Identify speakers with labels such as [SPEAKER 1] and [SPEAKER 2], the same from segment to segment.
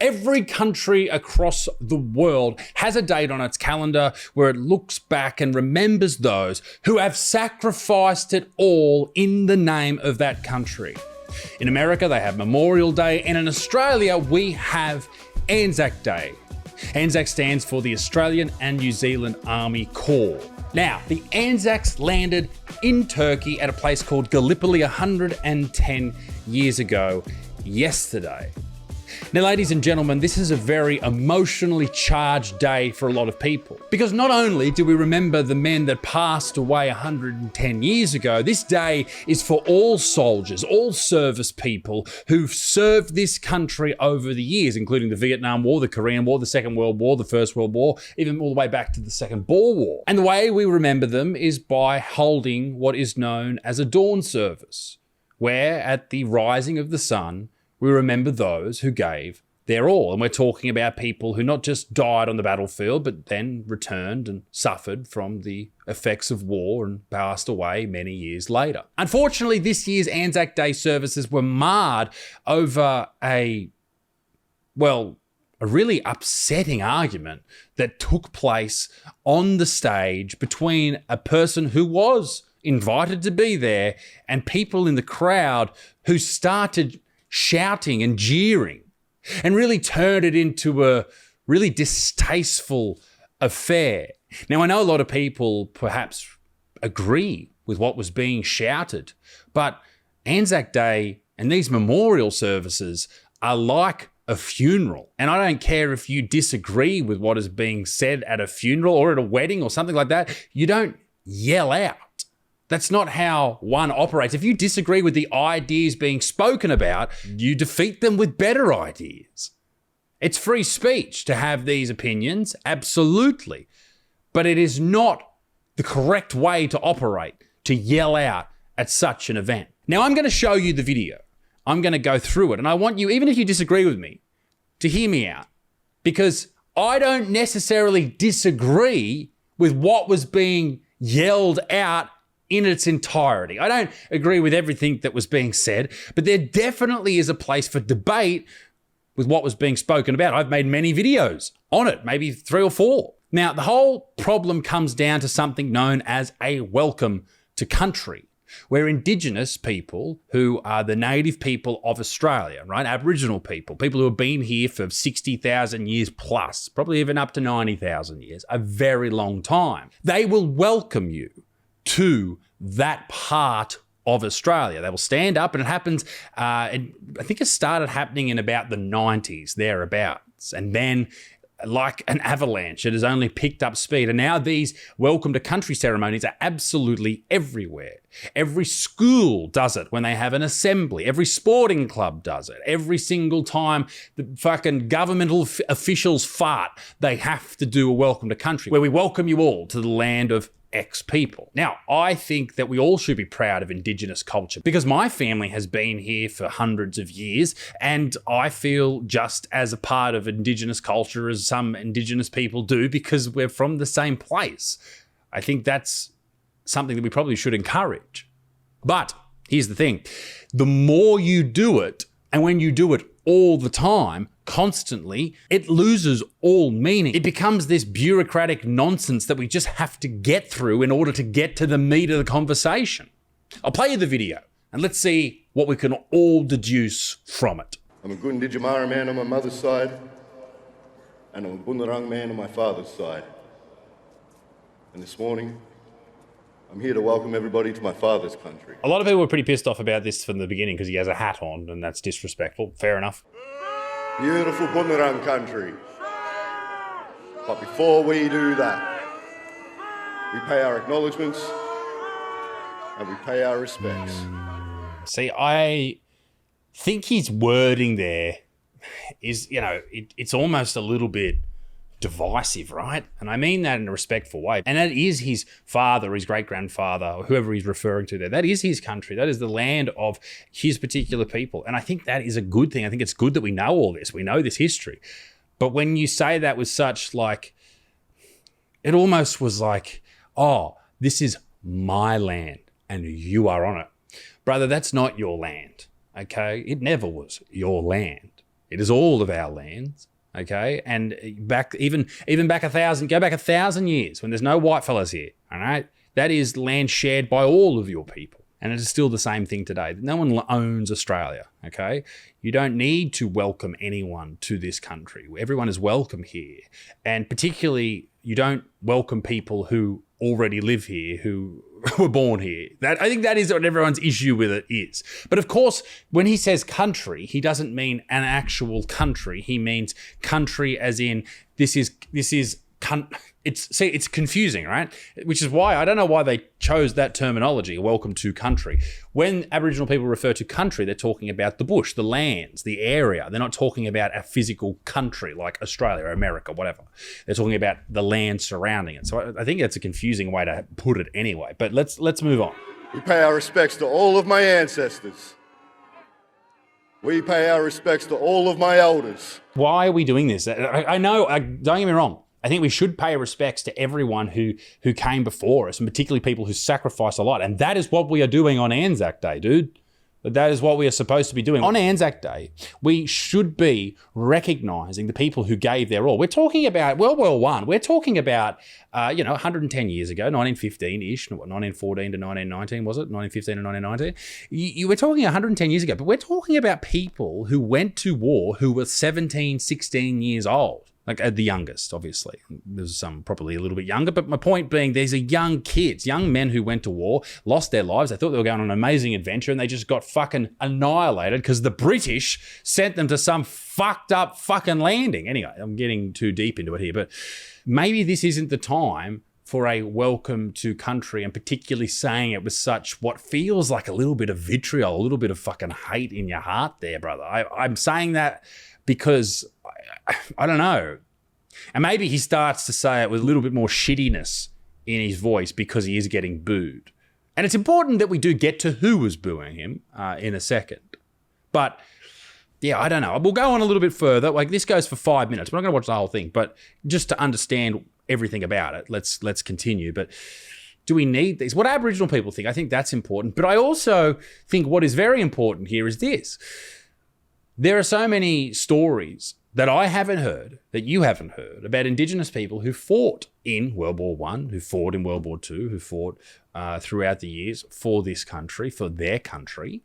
[SPEAKER 1] Every country across the world has a date on its calendar where it looks back and remembers those who have sacrificed it all in the name of that country. In America, they have Memorial Day, and in Australia, we have Anzac Day. Anzac stands for the Australian and New Zealand Army Corps. Now, the Anzacs landed in Turkey at a place called Gallipoli 110 years ago yesterday. Now, ladies and gentlemen, this is a very emotionally charged day for a lot of people. Because not only do we remember the men that passed away 110 years ago, this day is for all soldiers, all service people who've served this country over the years, including the Vietnam War, the Korean War, the Second World War, the First World War, even all the way back to the Second Boer War. And the way we remember them is by holding what is known as a dawn service, where at the rising of the sun, we remember those who gave their all. And we're talking about people who not just died on the battlefield, but then returned and suffered from the effects of war and passed away many years later. Unfortunately, this year's Anzac Day services were marred over a really upsetting argument that took place on the stage between a person who was invited to be there and people in the crowd who started shouting and jeering and really turned it into a really distasteful affair. Now, I know a lot of people perhaps agree with what was being shouted, but Anzac Day and these memorial services are like a funeral. And I don't care if you disagree with what is being said at a funeral or at a wedding or something like that. You don't yell out. That's not how one operates. If you disagree with the ideas being spoken about, you defeat them with better ideas. It's free speech to have these opinions, absolutely. But it is not the correct way to operate, to yell out at such an event. Now, I'm going to show you the video. I'm going to go through it. And I want you, even if you disagree with me, to hear me out. Because I don't necessarily disagree with what was being yelled out in its entirety. I don't agree with everything that was being said, but there definitely is a place for debate with what was being spoken about. I've made many videos on it, maybe 3 or 4. Now, the whole problem comes down to something known as a welcome to country, where Indigenous people, who are the native people of Australia, right? Aboriginal people, people who have been here for 60,000 years plus, probably even up to 90,000 years, a very long time. They will welcome you to that part of Australia. They will stand up, and it happens, I think it started happening in about the 90s, thereabouts. And then, like an avalanche, it has only picked up speed. And now these welcome to country ceremonies are absolutely everywhere. Every school does it when they have an assembly. Every sporting club does it. Every single time the fucking governmental officials fart, they have to do a welcome to country, where we welcome you all to the land of X people. Now, I think that we all should be proud of Indigenous culture because my family has been here for hundreds of years, and I feel just as a part of Indigenous culture as some Indigenous people do because we're from the same place. I think that's something that we probably should encourage. But here's the thing. The more you do it, and when you do it all the time, constantly, it loses all meaning. It becomes this bureaucratic nonsense that we just have to get through in order to get to the meat of the conversation. I'll play you the video and let's see what we can all deduce from it.
[SPEAKER 2] I'm a Gunditjmara man on my mother's side, and I'm a Bunurong man on my father's side. And this morning, I'm here to welcome everybody to my father's country.
[SPEAKER 1] A lot of people were pretty pissed off about this from the beginning because he has a hat on and that's disrespectful. Fair enough.
[SPEAKER 2] Beautiful Bunurong country. But before we do that, we pay our acknowledgements and we pay our respects.
[SPEAKER 1] See, I think his wording there is, it's almost a little bit divisive, right? And I mean that in a respectful way. And that is his father, his great-grandfather, or whoever he's referring to there. That is his country. That is the land of his particular people. And I think that is a good thing. I think it's good that we know all this. We know this history. But when you say that with such it almost was like, oh, this is my land and you are on it. Brother, that's not your land, okay? It never was your land. It is all of our lands. Okay, and back even back go back 1,000 years when there's no white fellas here. All right, that is land shared by all of your people, and it is still the same thing today. No one owns Australia. Okay, you don't need to welcome anyone to this country. Everyone is welcome here, and particularly you don't welcome people who already live here, who were born here. I think that is what everyone's issue with it is. But of course, when he says country, he doesn't mean an actual country. He means country as in it's confusing, right? Which is why I don't know why they chose that terminology, welcome to country. When Aboriginal people refer to country, they're talking about the bush, the lands, the area. They're not talking about a physical country like Australia or America, whatever. They're talking about the land surrounding it. So I think that's a confusing way to put it anyway. But let's move on.
[SPEAKER 2] We pay our respects to all of my ancestors. We pay our respects to all of my elders.
[SPEAKER 1] Why are we doing this? I know, don't get me wrong. I think we should pay respects to everyone who came before us, and particularly people who sacrificed a lot. And that is what we are doing on Anzac Day, dude. That is what we are supposed to be doing. On Anzac Day, we should be recognising the people who gave their all. We're talking about World War I. We're talking about, 110 years ago, 1915-ish, 1914 to 1919, was it? 1915 to 1919? You were talking 110 years ago, but we're talking about people who went to war who were 17, 16 years old. Like at the youngest, obviously. There's some probably a little bit younger, but my point being, these are young kids, young men who went to war, lost their lives. They thought they were going on an amazing adventure, and they just got fucking annihilated because the British sent them to some fucked up fucking landing. Anyway, I'm getting too deep into it here, but maybe this isn't the time for a welcome to country, and particularly saying it with such what feels like a little bit of vitriol, a little bit of fucking hate in your heart there, brother. I'm saying that because I don't know. And maybe he starts to say it with a little bit more shittiness in his voice because he is getting booed. And it's important that we do get to who was booing him in a second. But yeah, I don't know. We'll go on a little bit further. Like, this goes for 5 minutes. We're not going to watch the whole thing, but just to understand everything about it, let's continue. But do we need these? What Aboriginal people think, I think that's important. But I also think what is very important here is this. There are so many stories that I haven't heard, that you haven't heard, about Indigenous people who fought in World War I, who fought in World War II, who fought throughout the years for this country, for their country.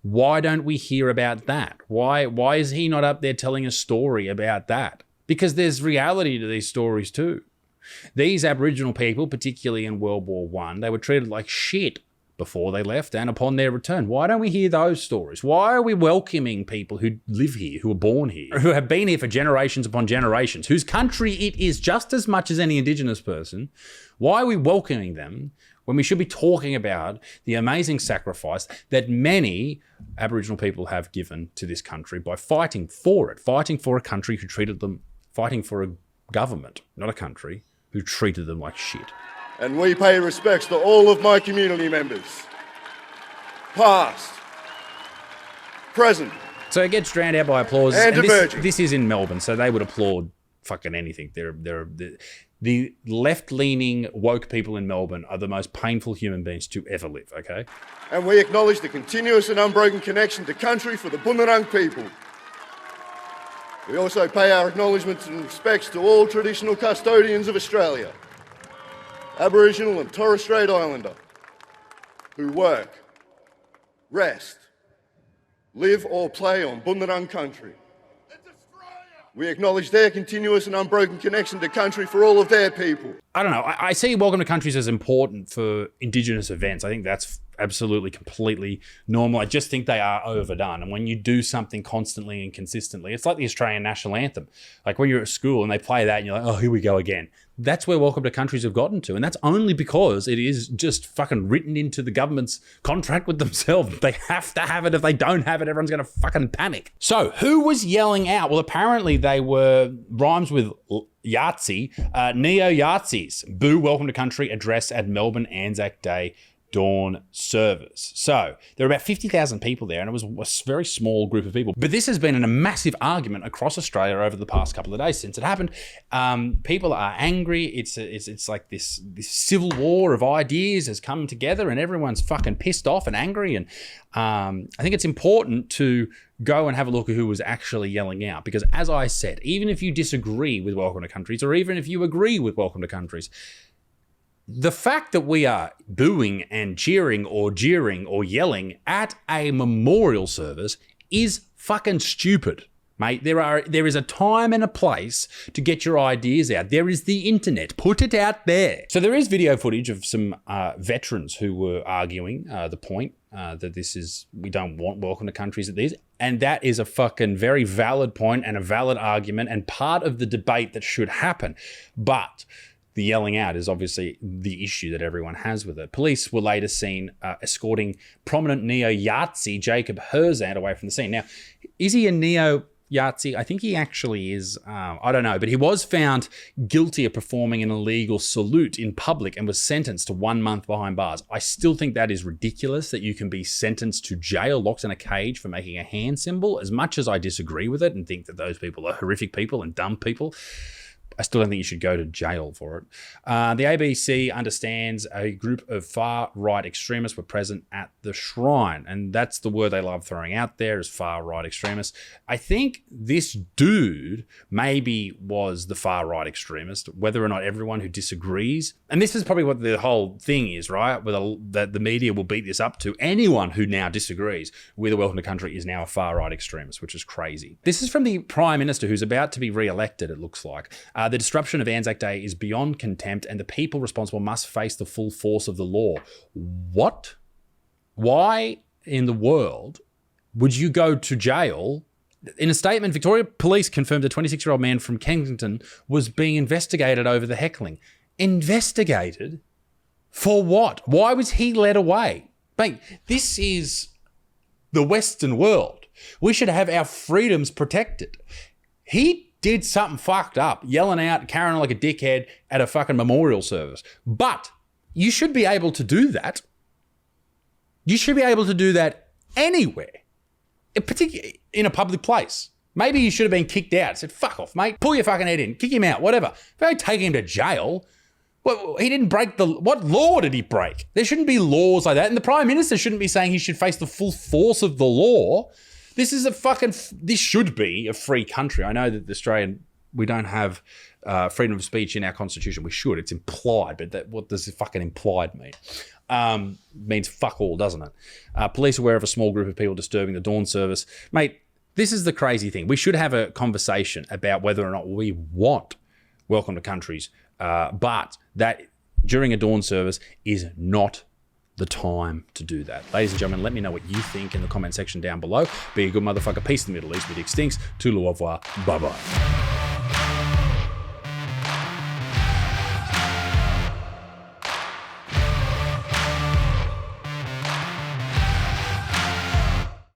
[SPEAKER 1] Why don't we hear about that? Why is he not up there telling a story about that? Because there's reality to these stories too. These Aboriginal people, particularly in World War I, they were treated like shit before they left and upon their return. Why don't we hear those stories? Why are we welcoming people who live here, who are born here, who have been here for generations upon generations, whose country it is just as much as any Indigenous person? Why are we welcoming them when we should be talking about the amazing sacrifice that many Aboriginal people have given to this country by fighting for it, fighting for a country who treated them, fighting for a government, not a country, who treated them like shit?
[SPEAKER 2] And we pay respects to all of my community members, past, present,
[SPEAKER 1] so it gets drowned out by applause.
[SPEAKER 2] and emerging.
[SPEAKER 1] This is in Melbourne, so they would applaud fucking anything. The left-leaning woke people in Melbourne are the most painful human beings to ever live, okay?
[SPEAKER 2] And we acknowledge the continuous and unbroken connection to country for the Bunurong people. We also pay our acknowledgements and respects to all traditional custodians of Australia, Aboriginal and Torres Strait Islander, who work, rest, live or play on Bunurong country. We acknowledge their continuous and unbroken connection to country for all of their people.
[SPEAKER 1] I don't know. I see Welcome to Countries as important for Indigenous events. I think that's absolutely, completely normal. I just think they are overdone. And when you do something constantly and consistently, it's like the Australian national anthem. Like when you're at school and they play that and you're like, oh, here we go again. That's where Welcome to Countries have gotten to. And that's only because it is just fucking written into the government's contract with themselves. They have to have it. If they don't have it, everyone's going to fucking panic. So who was yelling out? Well, apparently they were rhymes with Yahtzee, neo-Yahtzees. Boo Welcome to Country address at Melbourne Anzac Day dawn service. So there were about 50,000 people there, and it was a very small group of people. But this has been a massive argument across Australia over the past couple of days since it happened. People are angry. It's like this civil war of ideas has come together, and everyone's fucking pissed off and angry. And I think it's important to go and have a look at who was actually yelling out, because as I said, even if you disagree with Welcome to Countries, or even if you agree with Welcome to Countries, the fact that we are booing and cheering or jeering or yelling at a memorial service is fucking stupid, mate. There is a time and a place to get your ideas out. There is the internet. Put it out there. So there is video footage of some veterans who were arguing the point that we don't want Welcome to Countries at these. And that is a fucking very valid point and a valid argument and part of the debate that should happen. But the yelling out is obviously the issue that everyone has with it. Police were later seen escorting prominent neo-Yahtzee Jacob Herzand away from the scene. Now, is he a neo-Yahtzee? I think he actually is. I don't know. But he was found guilty of performing an illegal salute in public and was sentenced to 1 month behind bars. I still think that is ridiculous that you can be sentenced to jail, locked in a cage for making a hand symbol. As much as I disagree with it and think that those people are horrific people and dumb people, I still don't think you should go to jail for it. The ABC understands a group of far-right extremists were present at the shrine, and that's the word they love throwing out there is far-right extremists. I think this dude maybe was the far-right extremist, whether or not everyone who disagrees, and this is probably what the whole thing is, right? That the media will beat this up to. Anyone who now disagrees with a Welcome to Country is now a far-right extremist, which is crazy. This is from the Prime Minister who's about to be re-elected, it looks like. The disruption of Anzac Day is beyond contempt, and the people responsible must face the full force of the law. What? Why in the world would you go to jail? In a statement, Victoria Police confirmed a 26-year-old man from Kensington was being investigated over the heckling. Investigated? For what? Why was he led away? Mate, this is the Western world. We should have our freedoms protected. He did something fucked up, yelling out, carrying on like a dickhead at a fucking memorial service. But you should be able to do that. You should be able to do that anywhere, particularly in a public place. Maybe you should have been kicked out. Said, fuck off, mate. Pull your fucking head in. Kick him out, whatever. Don't take him to jail. Well, he didn't break what law did he break? There shouldn't be laws like that. And the Prime Minister shouldn't be saying he should face the full force of the law. This should be a free country. I know that we don't have freedom of speech in our constitution. We should. It's implied, but what does fucking implied mean? Means fuck all, doesn't it? Police are aware of a small group of people disturbing the dawn service. Mate, this is the crazy thing. We should have a conversation about whether or not we want Welcome to Countries, but that during a dawn service is not the time to do that. Ladies and gentlemen, let me know what you think in the comment section down below. Be a good motherfucker. Peace in the Middle East with Extinks. Tout au revoir. Bye-bye.